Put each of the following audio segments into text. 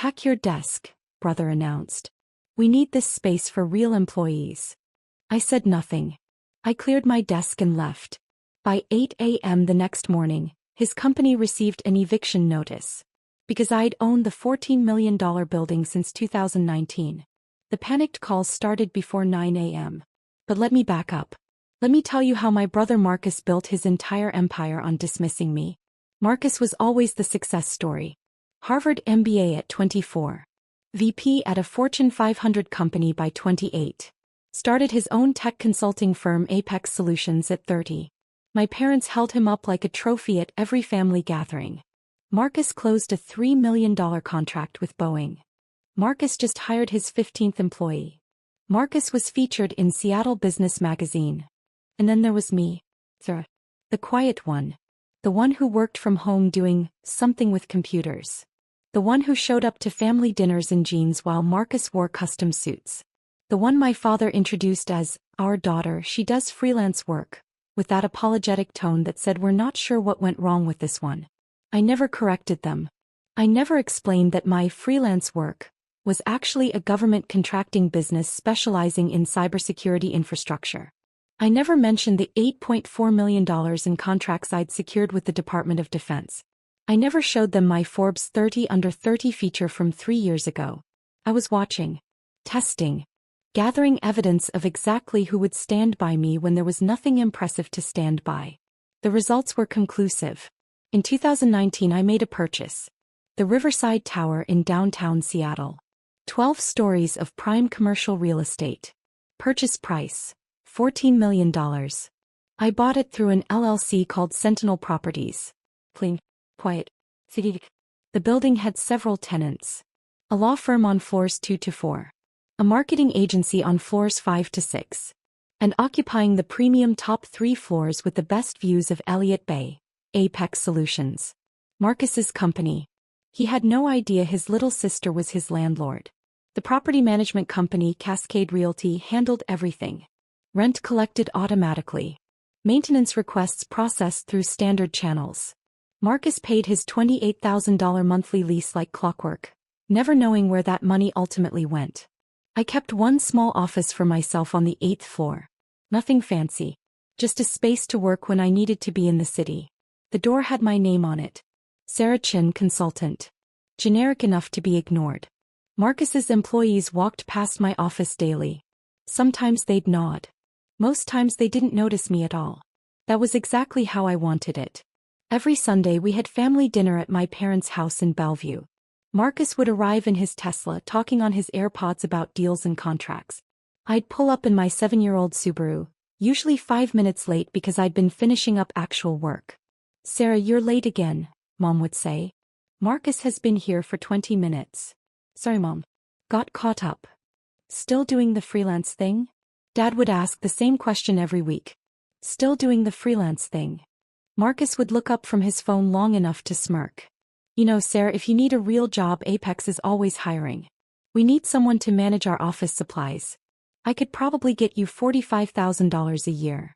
Pack your desk, brother announced. We need this space for real employees. I said nothing. I cleared my desk and left. By 8 a.m. the next morning, his company received an eviction notice. Because I'd owned the $14 million building since 2019. The panicked calls started before 9 a.m. But let me back up. Let me tell you how my brother Marcus built his entire empire on dismissing me. Marcus was always the success story. Harvard MBA at 24. VP at a Fortune 500 company by 28. Started his own tech consulting firm Apex Solutions at 30. My parents held him up like a trophy at every family gathering. Marcus closed a $3 million contract with Boeing. Marcus just hired his 15th employee. Marcus was featured in Seattle Business Magazine. And then there was me. The quiet one. The one who worked from home doing something with computers. The one who showed up to family dinners in jeans while Marcus wore custom suits. The one my father introduced as, our daughter, she does freelance work, with that apologetic tone that said we're not sure what went wrong with this one. I never corrected them. I never explained that my freelance work was actually a government contracting business specializing in cybersecurity infrastructure. I never mentioned the $8.4 million in contracts I'd secured with the Department of Defense. I never showed them my Forbes 30 Under 30 feature from 3 years ago. I was watching, testing, gathering evidence of exactly who would stand by me when there was nothing impressive to stand by. The results were conclusive. In 2019 I made a purchase. The Riverside Tower in downtown Seattle. 12 stories of prime commercial real estate. Purchase price, $14 million. I bought it through an LLC called Sentinel Properties. Clean, quiet, city. The building had several tenants. A law firm on floors 2 to 4. A marketing agency on floors 5 to 6. And occupying the premium top 3 floors with the best views of Elliott Bay. Apex Solutions. Marcus's company. He had no idea his little sister was his landlord. The property management company Cascade Realty handled everything. Rent collected automatically. Maintenance requests processed through standard channels. Marcus paid his $28,000 monthly lease like clockwork, never knowing where that money ultimately went. I kept one small office for myself on the 8th floor. Nothing fancy. Just a space to work when I needed to be in the city. The door had my name on it. Sarah Chin, consultant. Generic enough to be ignored. Marcus's employees walked past my office daily. Sometimes they'd nod. Most times they didn't notice me at all. That was exactly how I wanted it. Every Sunday we had family dinner at my parents' house in Bellevue. Marcus would arrive in his Tesla talking on his AirPods about deals and contracts. I'd pull up in my 7-year-old Subaru, usually 5 minutes late because I'd been finishing up actual work. Sarah, you're late again, Mom would say. Marcus has been here for 20 minutes. Sorry, Mom. Got caught up. Still doing the freelance thing? Dad would ask the same question every week. Still doing the freelance thing? Marcus would look up from his phone long enough to smirk. You know, Sarah, if you need a real job, Apex is always hiring. We need someone to manage our office supplies. I could probably get you $45,000 a year.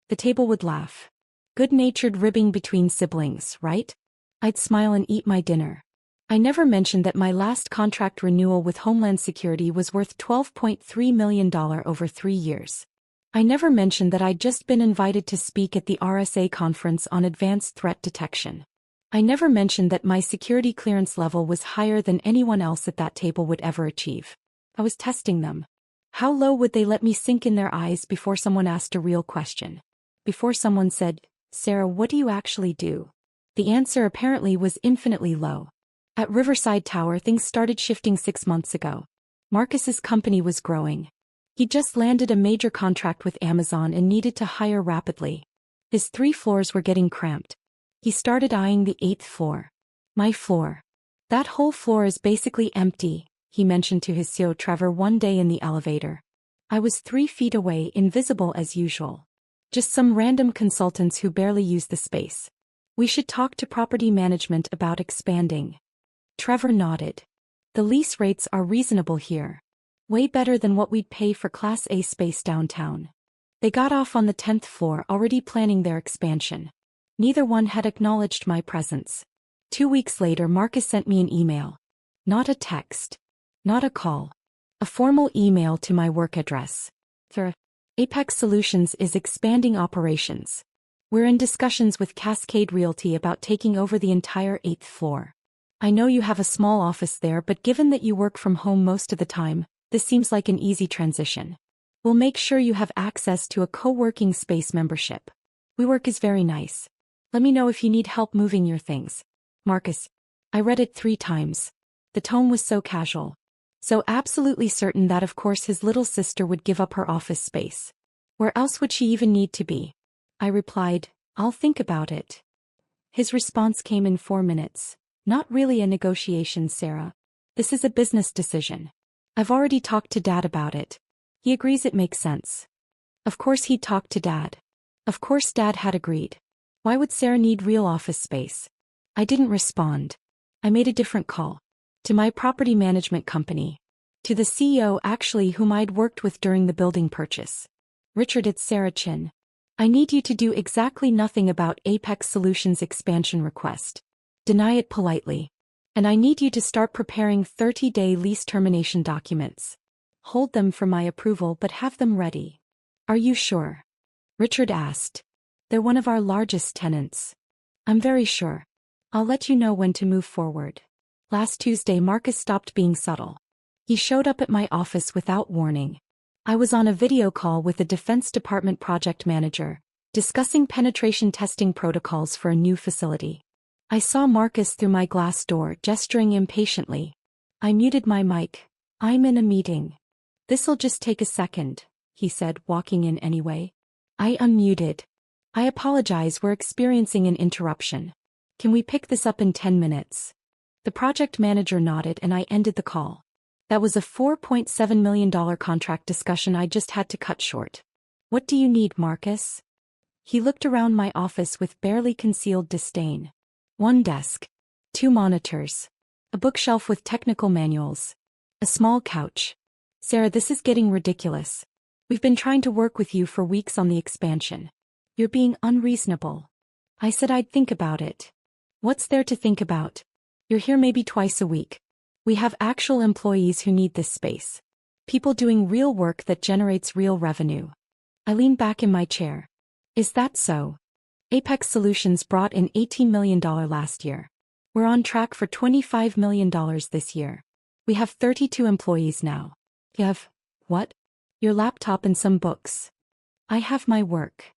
The table would laugh. Good-natured ribbing between siblings, right? I'd smile and eat my dinner. I never mentioned that my last contract renewal with Homeland Security was worth $12.3 million over 3 years. I never mentioned that I'd just been invited to speak at the RSA conference on advanced threat detection. I never mentioned that my security clearance level was higher than anyone else at that table would ever achieve. I was testing them. How low would they let me sink in their eyes before someone asked a real question? Before someone said, Sarah, what do you actually do? The answer apparently was infinitely low. At Riverside Tower, things started shifting 6 months ago. Marcus's company was growing. He just landed a major contract with Amazon and needed to hire rapidly. His 3 floors were getting cramped. He started eyeing the 8th floor. My floor. That whole floor is basically empty, he mentioned to his CEO Trevor one day in the elevator. I was 3 feet away, invisible as usual. Just some random consultants who barely use the space. We should talk to property management about expanding. Trevor nodded. The lease rates are reasonable here. Way better than what we'd pay for Class A space downtown. They got off on the 10th floor, already planning their expansion. Neither one had acknowledged my presence. 2 weeks later, Marcus sent me an email. Not a text. Not a call. A formal email to my work address. Sir, Apex Solutions is expanding operations. We're in discussions with Cascade Realty about taking over the entire 8th floor. I know you have a small office there, but given that you work from home most of the time, this seems like an easy transition. We'll make sure you have access to a co-working space membership. WeWork is very nice. Let me know if you need help moving your things. Marcus. I read it 3 times. The tone was so casual. So absolutely certain that of course his little sister would give up her office space. Where else would she even need to be? I replied, I'll think about it. His response came in 4 minutes. Not really a negotiation, Sarah. This is a business decision. I've already talked to Dad about it. He agrees it makes sense. Of course he'd talked to Dad. Of course Dad had agreed. Why would Sarah need real office space? I didn't respond. I made a different call. To my property management company. To the CEO actually whom I'd worked with during the building purchase. Richard, it's Sarah Chin. I need you to do exactly nothing about Apex Solutions expansion request. Deny it politely. And I need you to start preparing 30-day lease termination documents. Hold them for my approval but have them ready. Are you sure? Richard asked. They're one of our largest tenants. I'm very sure. I'll let you know when to move forward. Last Tuesday Marcus stopped being subtle. He showed up at my office without warning. I was on a video call with the Defense Department project manager, discussing penetration testing protocols for a new facility. I saw Marcus through my glass door, gesturing impatiently. I muted my mic. I'm in a meeting. This'll just take a second, he said, walking in anyway. I unmuted. I apologize, we're experiencing an interruption. Can we pick this up in 10 minutes? The project manager nodded and I ended the call. That was a $4.7 million contract discussion I just had to cut short. What do you need, Marcus? He looked around my office with barely concealed disdain. 1 desk. 2 monitors. A bookshelf with technical manuals. A small couch. Sarah, this is getting ridiculous. We've been trying to work with you for weeks on the expansion. You're being unreasonable. I said I'd think about it. What's there to think about? You're here maybe twice a week. We have actual employees who need this space. People doing real work that generates real revenue. I leaned back in my chair. Is that so? Apex Solutions brought in $18 million last year. We're on track for $25 million this year. We have 32 employees now. You have, what? Your laptop and some books. I have my work.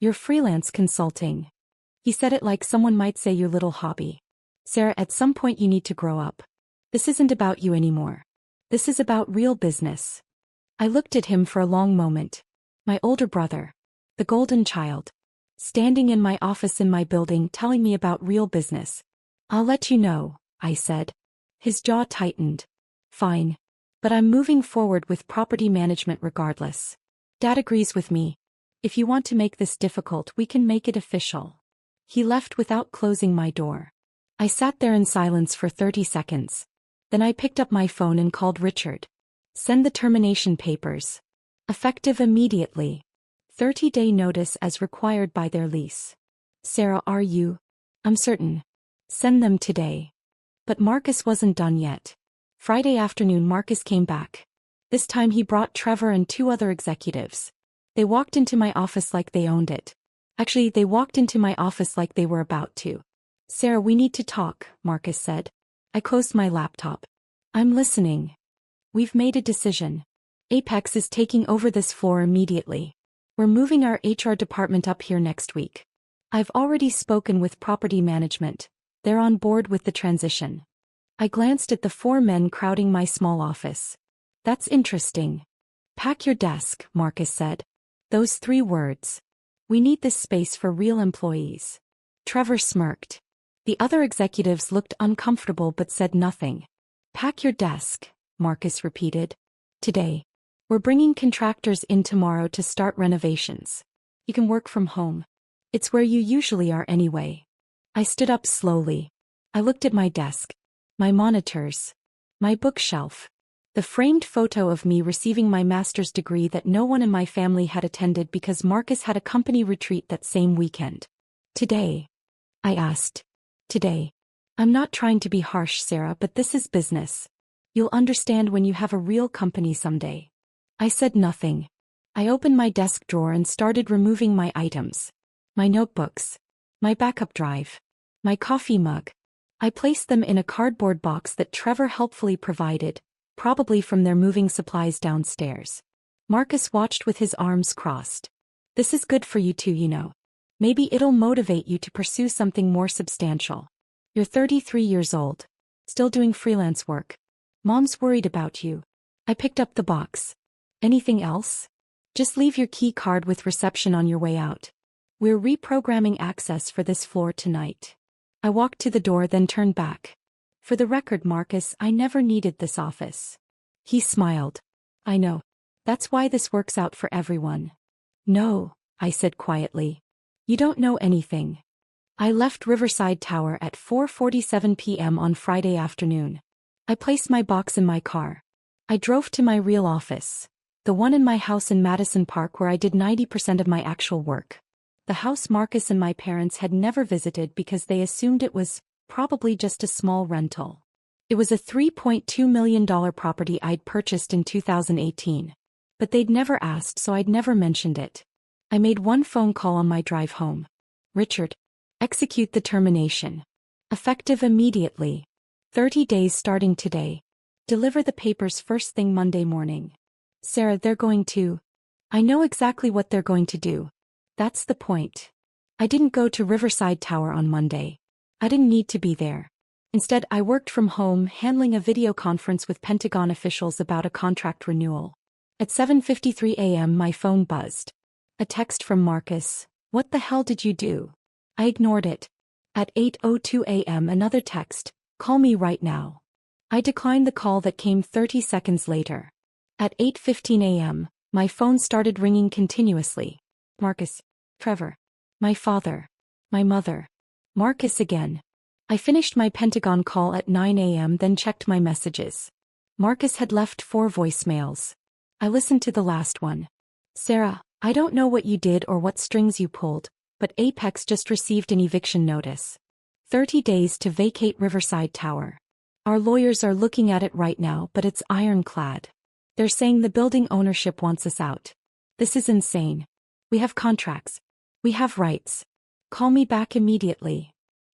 Your freelance consulting. He said it like someone might say your little hobby. Sarah, at some point you need to grow up. This isn't about you anymore. This is about real business. I looked at him for a long moment. My older brother. The golden child. Standing in my office in my building telling me about real business. I'll let you know, I said. His jaw tightened. Fine. But I'm moving forward with property management regardless. Dad agrees with me. If you want to make this difficult, we can make it official. He left without closing my door. I sat there in silence for 30 seconds. Then I picked up my phone and called Richard. Send the termination papers. Effective immediately. 30-day notice as required by their lease. Sarah, are you? I'm certain. Send them today. But Marcus wasn't done yet. Friday afternoon Marcus came back. This time he brought Trevor and 2 other executives. They walked into my office like they owned it. Actually, they walked into my office like they were about to. Sarah, we need to talk, Marcus said. I closed my laptop. I'm listening. We've made a decision. Apex is taking over this floor immediately. We're moving our HR department up here next week. I've already spoken with property management. They're on board with the transition. I glanced at the 4 men crowding my small office. That's interesting. Pack your desk, Marcus said. Those 3 words. We need this space for real employees. Trevor smirked. The other executives looked uncomfortable but said nothing. Pack your desk, Marcus repeated. Today. We're bringing contractors in tomorrow to start renovations. You can work from home. It's where you usually are anyway. I stood up slowly. I looked at my desk. My monitors. My bookshelf. The framed photo of me receiving my master's degree that no one in my family had attended because Marcus had a company retreat that same weekend. Today? I asked. Today. I'm not trying to be harsh, Sarah, but this is business. You'll understand when you have a real company someday. I said nothing. I opened my desk drawer and started removing my items. My notebooks. My backup drive. My coffee mug. I placed them in a cardboard box that Trevor helpfully provided, probably from their moving supplies downstairs. Marcus watched with his arms crossed. This is good for you too, you know. Maybe it'll motivate you to pursue something more substantial. You're 33 years old. Still doing freelance work. Mom's worried about you. I picked up the box. Anything else? Just leave your key card with reception on your way out. We're reprogramming access for this floor tonight. I walked to the door, then turned back. For the record, Marcus, I never needed this office. He smiled. I know. That's why this works out for everyone. No, I said quietly. You don't know anything. I left Riverside Tower at 4:47 p.m. on Friday afternoon. I placed my box in my car. I drove to my real office. The one in my house in Madison Park where I did 90% of my actual work. The house Marcus and my parents had never visited because they assumed it was probably just a small rental. It was a $3.2 million property I'd purchased in 2018. But they'd never asked, so I'd never mentioned it. I made one phone call on my drive home. Richard. Execute the termination. Effective immediately. 30 days starting today. Deliver the papers first thing Monday morning. Sarah, they're going to. I know exactly what they're going to do. That's the point. I didn't go to Riverside Tower on Monday. I didn't need to be there. Instead, I worked from home handling a video conference with Pentagon officials about a contract renewal. At 7:53 a.m. my phone buzzed. A text from Marcus. What the hell did you do? I ignored it. At 8:02 a.m. another text. Call me right now. I declined the call that came 30 seconds later. At 8:15 a.m., my phone started ringing continuously. Marcus. Trevor. My father. My mother. Marcus again. I finished my Pentagon call at 9 a.m. then checked my messages. Marcus had left 4 voicemails. I listened to the last one. Sarah, I don't know what you did or what strings you pulled, but Apex just received an eviction notice. 30 days to vacate Riverside Tower. Our lawyers are looking at it right now, but it's ironclad. They're saying the building ownership wants us out. This is insane. We have contracts. We have rights. Call me back immediately.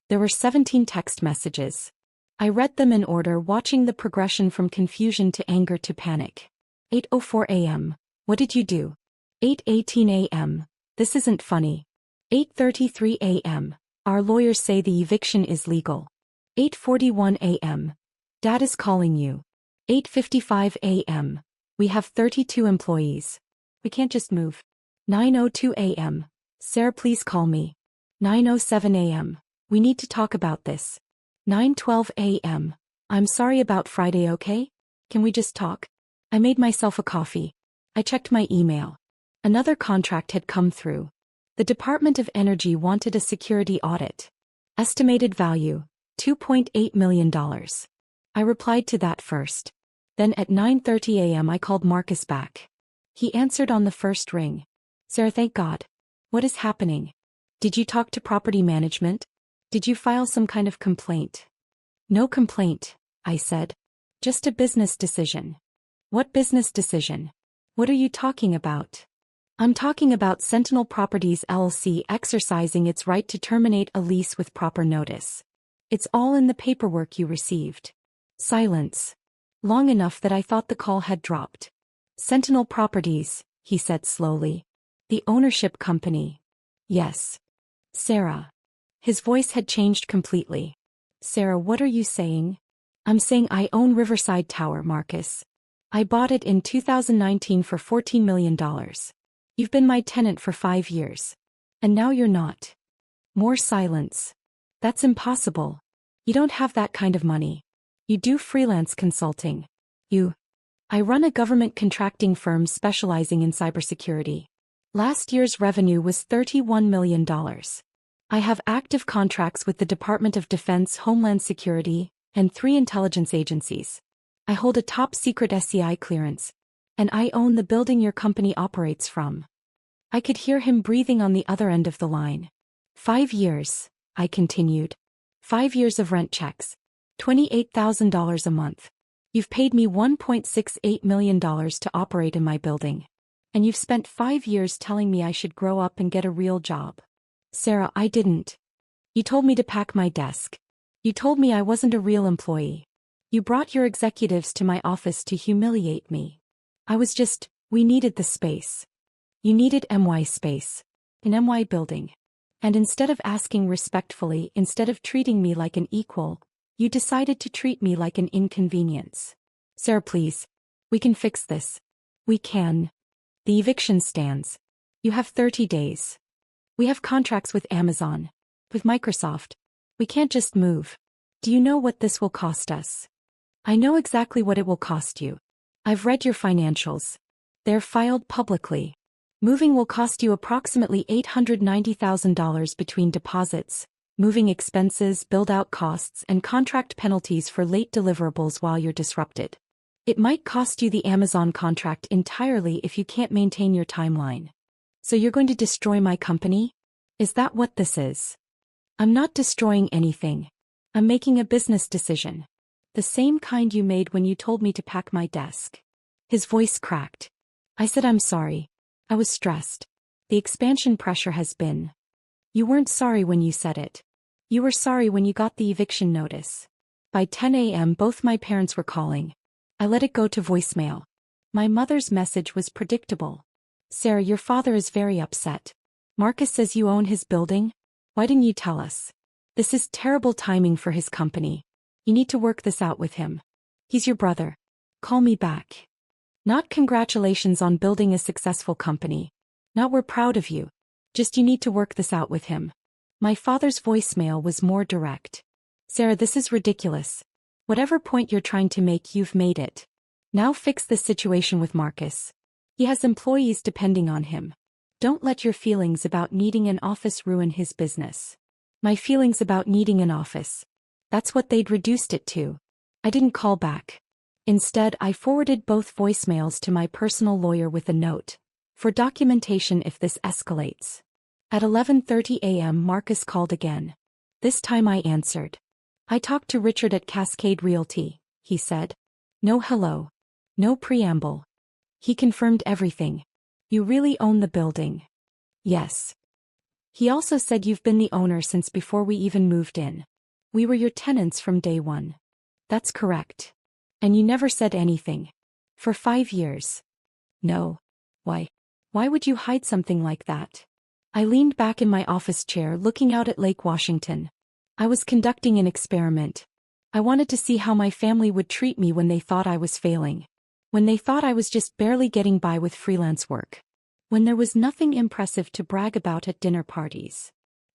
There were 17 text messages. I read them in order, watching the progression from confusion to anger to panic. 8:04 a.m. What did you do? 8:18 a.m. This isn't funny. 8:33 a.m. Our lawyers say the eviction is legal. 8:41 a.m. Dad is calling you. 8:55 a.m. We have 32 employees. We can't just move. 9:02 a.m. Sarah, please call me. 9:07 a.m. We need to talk about this. 9:12 a.m. I'm sorry about Friday, okay? Can we just talk? I made myself a coffee. I checked my email. Another contract had come through. The Department of Energy wanted a security audit. Estimated value, $2.8 million. I replied to that first. Then at 9:30 a.m. I called Marcus back. He answered on the first ring. Sarah, thank God. What is happening? Did you talk to property management? Did you file some kind of complaint? No complaint, I said. Just a business decision. What business decision? What are you talking about? I'm talking about Sentinel Properties LLC exercising its right to terminate a lease with proper notice. It's all in the paperwork you received. Silence. Long enough that I thought the call had dropped. Sentinel Properties, he said slowly. The ownership company. Yes. Sarah. His voice had changed completely. Sarah, what are you saying? I'm saying I own Riverside Tower, Marcus. I bought it in 2019 for $14 million. You've been my tenant for 5 years. And now you're not. More silence. That's impossible. You don't have that kind of money. You do freelance consulting. I run a government contracting firm specializing in cybersecurity. Last year's revenue was $31 million. I have active contracts with the Department of Defense, Homeland Security, and 3 intelligence agencies. I hold a top-secret SCI clearance, and I own the building your company operates from. I could hear him breathing on the other end of the line. 5 years, I continued. 5 years of rent checks. $28,000 a month. You've paid me $1.68 million to operate in my building. And you've spent 5 years telling me I should grow up and get a real job. Sarah, I didn't. You told me to pack my desk. You told me I wasn't a real employee. You brought your executives to my office to humiliate me. We needed the space. You needed MY space. An MY building. And instead of asking respectfully, instead of treating me like an equal, you decided to treat me like an inconvenience. Sarah, please. We can fix this. We can. The eviction stands. You have 30 days. We have contracts with Amazon. With Microsoft. We can't just move. Do you know what this will cost us? I know exactly what it will cost you. I've read your financials. They're filed publicly. Moving will cost you approximately $890,000 between deposits, moving expenses, build-out costs, and contract penalties for late deliverables while you're disrupted. It might cost you the Amazon contract entirely if you can't maintain your timeline. So you're going to destroy my company? Is that what this is? I'm not destroying anything. I'm making a business decision. The same kind you made when you told me to pack my desk. His voice cracked. I said I'm sorry. I was stressed. The expansion pressure has been. You weren't sorry when you said it. You were sorry when you got the eviction notice. By 10 a.m. both my parents were calling. I let it go to voicemail. My mother's message was predictable. Sarah, your father is very upset. Marcus says you own his building? Why didn't you tell us? This is terrible timing for his company. You need to work this out with him. He's your brother. Call me back. Not congratulations on building a successful company. Not we're proud of you. Just you need to work this out with him. My father's voicemail was more direct. Sarah, this is ridiculous. Whatever point you're trying to make, you've made it. Now fix this situation with Marcus. He has employees depending on him. Don't let your feelings about needing an office ruin his business. My feelings about needing an office. That's what they'd reduced it to. I didn't call back. Instead, I forwarded both voicemails to my personal lawyer with a note. For documentation if this escalates. At 11:30 a.m. Marcus called again. This time I answered. I talked to Richard at Cascade Realty, he said. No hello. No preamble. He confirmed everything. You really own the building? Yes. He also said you've been the owner since before we even moved in. We were your tenants from day one. That's correct. And you never said anything. For 5 years. No. Why? Why would you hide something like that? I leaned back in my office chair looking out at Lake Washington. I was conducting an experiment. I wanted to see how my family would treat me when they thought I was failing. When they thought I was just barely getting by with freelance work. When there was nothing impressive to brag about at dinner parties.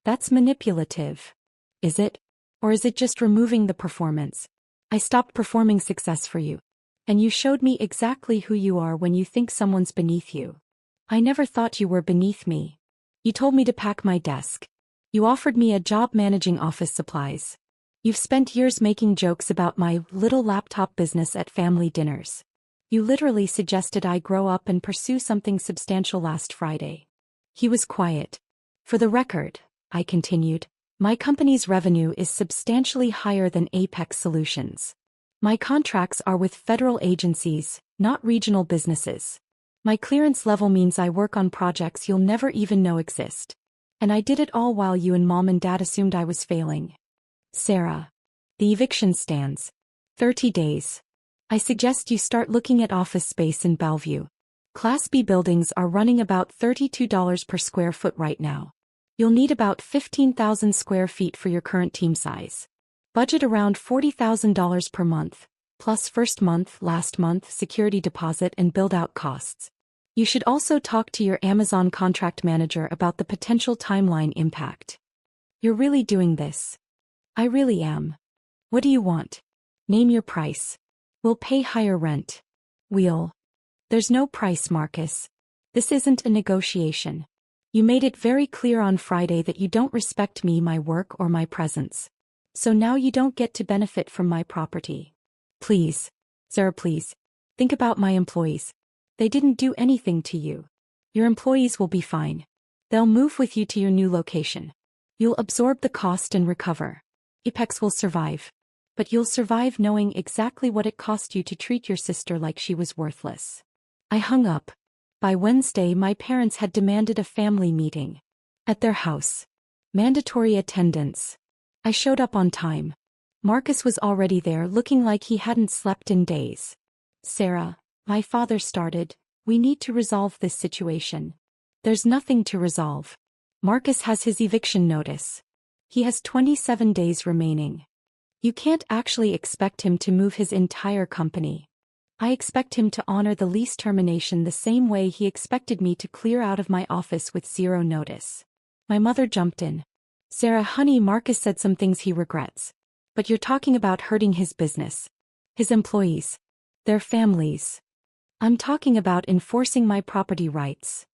That's manipulative. Is it? Or is it just removing the performance? I stopped performing success for you. And you showed me exactly who you are when you think someone's beneath you. I never thought you were beneath me. You told me to pack my desk. You offered me a job managing office supplies. You've spent years making jokes about my little laptop business at family dinners. You literally suggested I grow up and pursue something substantial last Friday. He was quiet. For the record, I continued, my company's revenue is substantially higher than Apex Solutions. My contracts are with federal agencies, not regional businesses. My clearance level means I work on projects you'll never even know exist. And I did it all while you and mom and dad assumed I was failing. Sarah. The eviction stands. 30 days. I suggest you start looking at office space in Bellevue. Class B buildings are running about $32 per square foot right now. You'll need about 15,000 square feet for your current team size. Budget around $40,000 per month, plus first month, last month, security deposit and build-out costs. You should also talk to your Amazon contract manager about the potential timeline impact. You're really doing this. I really am. What do you want? Name your price. We'll pay higher rent. There's no price, Marcus. This isn't a negotiation. You made it very clear on Friday that you don't respect me, my work, or my presence. So now you don't get to benefit from my property. Please, Sarah, please. Think about my employees. They didn't do anything to you. Your employees will be fine. They'll move with you to your new location. You'll absorb the cost and recover. Apex will survive. But you'll survive knowing exactly what it cost you to treat your sister like she was worthless. I hung up. By Wednesday, my parents had demanded a family meeting. At their house. Mandatory attendance. I showed up on time. Marcus was already there, looking like he hadn't slept in days. Sarah, my father started, we need to resolve this situation. There's nothing to resolve. Marcus has his eviction notice. He has 27 days remaining. You can't actually expect him to move his entire company. I expect him to honor the lease termination the same way he expected me to clear out of my office with zero notice. My mother jumped in. Sarah, honey, Marcus said some things he regrets. But you're talking about hurting his business. His employees. Their families. I'm talking about enforcing my property rights.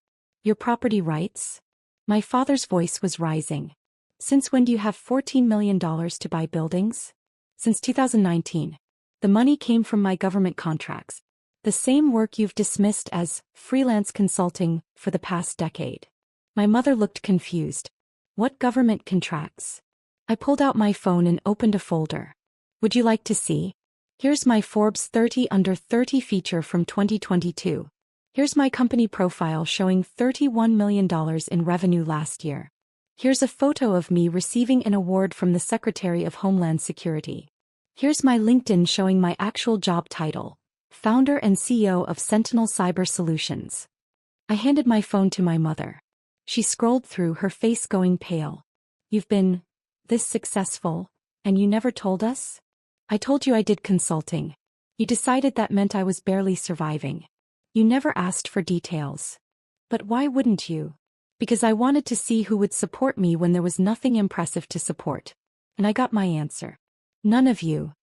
Your property rights? My father's voice was rising. Since when do you have $14 million to buy buildings? Since 2019. The money came from my government contracts. The same work you've dismissed as freelance consulting for the past decade. My mother looked confused. What government contracts? I pulled out my phone and opened a folder. Would you like to see? Here's my Forbes 30 Under 30 feature from 2022. Here's my company profile showing $31 million in revenue last year. Here's a photo of me receiving an award from the Secretary of Homeland Security. Here's my LinkedIn showing my actual job title, founder and CEO of Sentinel Cyber Solutions. I handed my phone to my mother. She scrolled through, her face going pale. You've been this successful, and you never told us? I told you I did consulting. You decided that meant I was barely surviving. You never asked for details. But why wouldn't you? Because I wanted to see who would support me when there was nothing impressive to support. And I got my answer. None of you.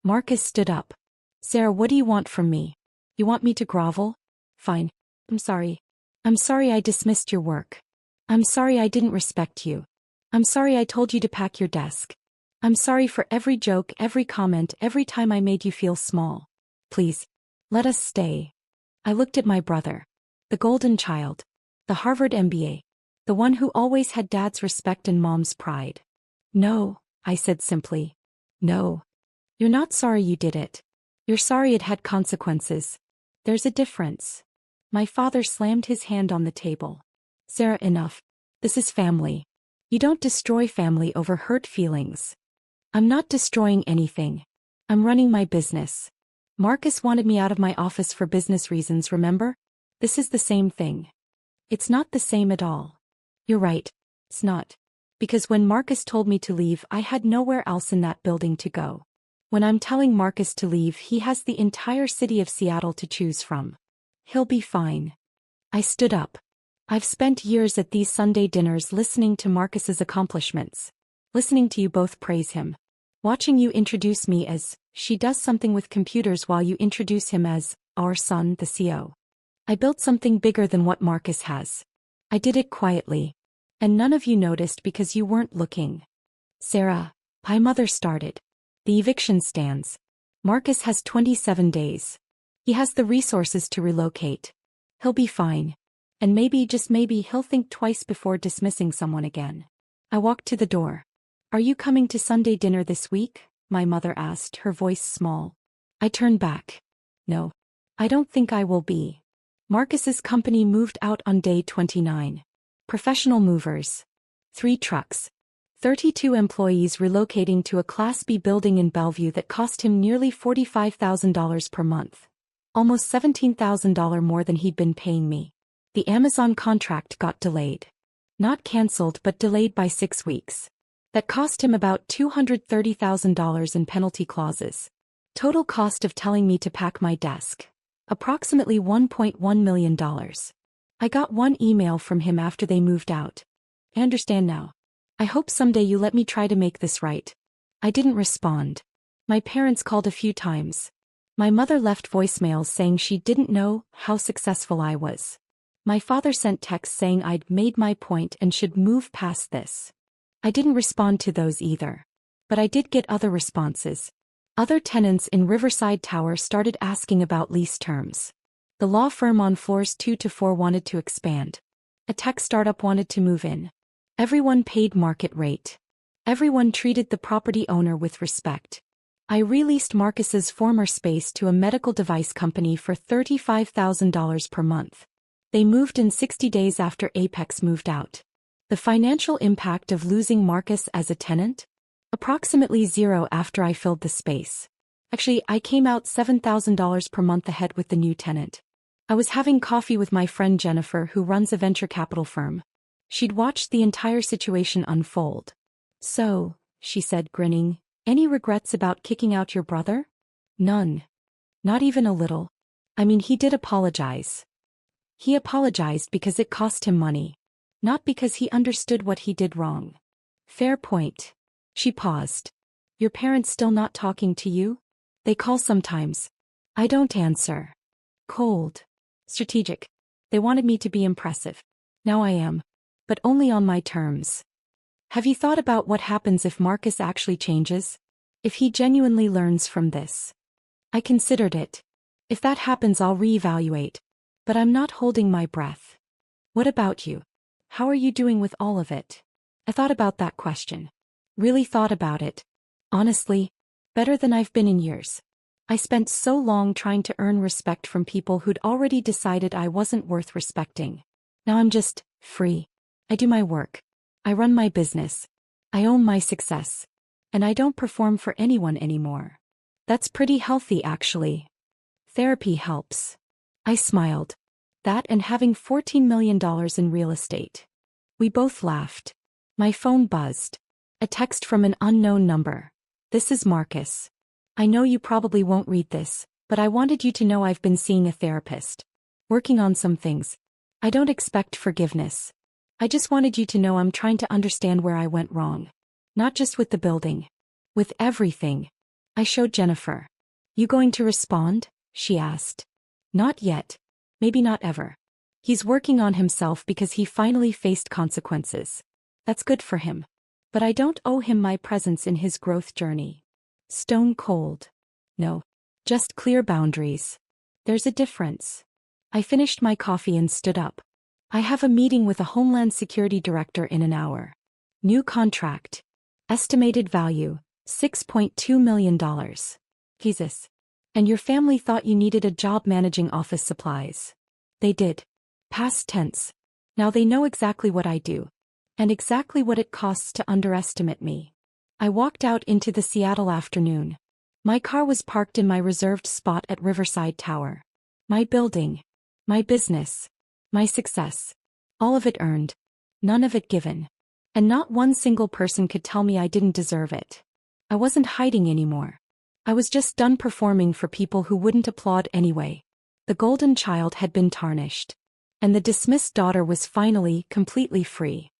Marcus stood up. Sarah, what do you want from me? You want me to grovel? Fine. I'm sorry. I'm sorry I dismissed your work. I'm sorry I didn't respect you. I'm sorry I told you to pack your desk. I'm sorry for every joke, every comment, every time I made you feel small. Please, let us stay. I looked at my brother. The golden child. The Harvard MBA. The one who always had dad's respect and mom's pride. No, I said simply. No. You're not sorry you did it. You're sorry it had consequences. There's a difference. My father slammed his hand on the table. Sarah, enough. This is family. You don't destroy family over hurt feelings. I'm not destroying anything. I'm running my business. Marcus wanted me out of my office for business reasons, remember? This is the same thing. It's not the same at all. You're right. It's not. Because when Marcus told me to leave, I had nowhere else in that building to go. When I'm telling Marcus to leave, he has the entire city of Seattle to choose from. He'll be fine. I stood up. I've spent years at these Sunday dinners listening to Marcus's accomplishments. Listening to you both praise him. Watching you introduce me as, she does something with computers while you introduce him as, our son, the CEO. I built something bigger than what Marcus has. I did it quietly. And none of you noticed because you weren't looking. Sarah, my mother started. The eviction stands. Marcus has 27 days. He has the resources to relocate. He'll be fine. And maybe, just maybe, he'll think twice before dismissing someone again. I walked to the door. Are you coming to Sunday dinner this week? My mother asked, her voice small. I turned back. No. I don't think I will be. Marcus's company moved out on day 29. Professional movers. 3 trucks. 32 employees relocating to a Class B building in Bellevue that cost him nearly $45,000 per month. Almost $17,000 more than he'd been paying me. The Amazon contract got delayed. Not cancelled but delayed by 6 weeks. That cost him about $230,000 in penalty clauses. Total cost of telling me to pack my desk. Approximately $1.1 million. I got one email from him after they moved out. I understand now. I hope someday you let me try to make this right. I didn't respond. My parents called a few times. My mother left voicemails saying she didn't know how successful I was. My father sent texts saying I'd made my point and should move past this. I didn't respond to those either. But I did get other responses. Other tenants in Riverside Tower started asking about lease terms. The law firm on floors 2 to 4 wanted to expand. A tech startup wanted to move in. Everyone paid market rate. Everyone treated the property owner with respect. I released Marcus's former space to a medical device company for $35,000 per month. They moved in 60 days after Apex moved out. The financial impact of losing Marcus as a tenant? Approximately zero after I filled the space. Actually, I came out $7,000 per month ahead with the new tenant. I was having coffee with my friend Jennifer, who runs a venture capital firm. She'd watched the entire situation unfold. "So," she said, grinning, "any regrets about kicking out your brother?" "None. Not even a little. I mean, he did apologize. He apologized because it cost him money. Not because he understood what he did wrong." "Fair point." She paused. "Your parents still not talking to you?" "They call sometimes. I don't answer." "Cold. Strategic. They wanted me to be impressive. Now I am. But only on my terms." "Have you thought about what happens if Marcus actually changes? If he genuinely learns from this?" "I considered it. If that happens, I'll reevaluate. But I'm not holding my breath." "What about you? How are you doing with all of it?" I thought about that question. Really thought about it. Honestly, better than I've been in years. I spent so long trying to earn respect from people who'd already decided I wasn't worth respecting. Now I'm just free. I do my work. I run my business. I own my success. And I don't perform for anyone anymore. That's pretty healthy, actually. Therapy helps. I smiled. That and having $14 million in real estate. We both laughed. My phone buzzed. A text from an unknown number. "This is Marcus. I know you probably won't read this, but I wanted you to know I've been seeing a therapist. Working on some things. I don't expect forgiveness. I just wanted you to know I'm trying to understand where I went wrong. Not just with the building. With everything." I showed Jennifer. "You going to respond?" she asked. "Not yet. Maybe not ever. He's working on himself because he finally faced consequences. That's good for him. But I don't owe him my presence in his growth journey." Stone cold. No. Just clear boundaries. There's a difference. I finished my coffee and stood up. "I have a meeting with a Homeland Security director in an hour. New contract. Estimated value, $6.2 million. Jesus. And your family thought you needed a job managing office supplies." "They did. Past tense. Now they know exactly what I do. And exactly what it costs to underestimate me." I walked out into the Seattle afternoon. My car was parked in my reserved spot at Riverside Tower. My building. My business. My success. All of it earned. None of it given. And not one single person could tell me I didn't deserve it. I wasn't hiding anymore. I was just done performing for people who wouldn't applaud anyway. The golden child had been tarnished. And the dismissed daughter was finally completely free.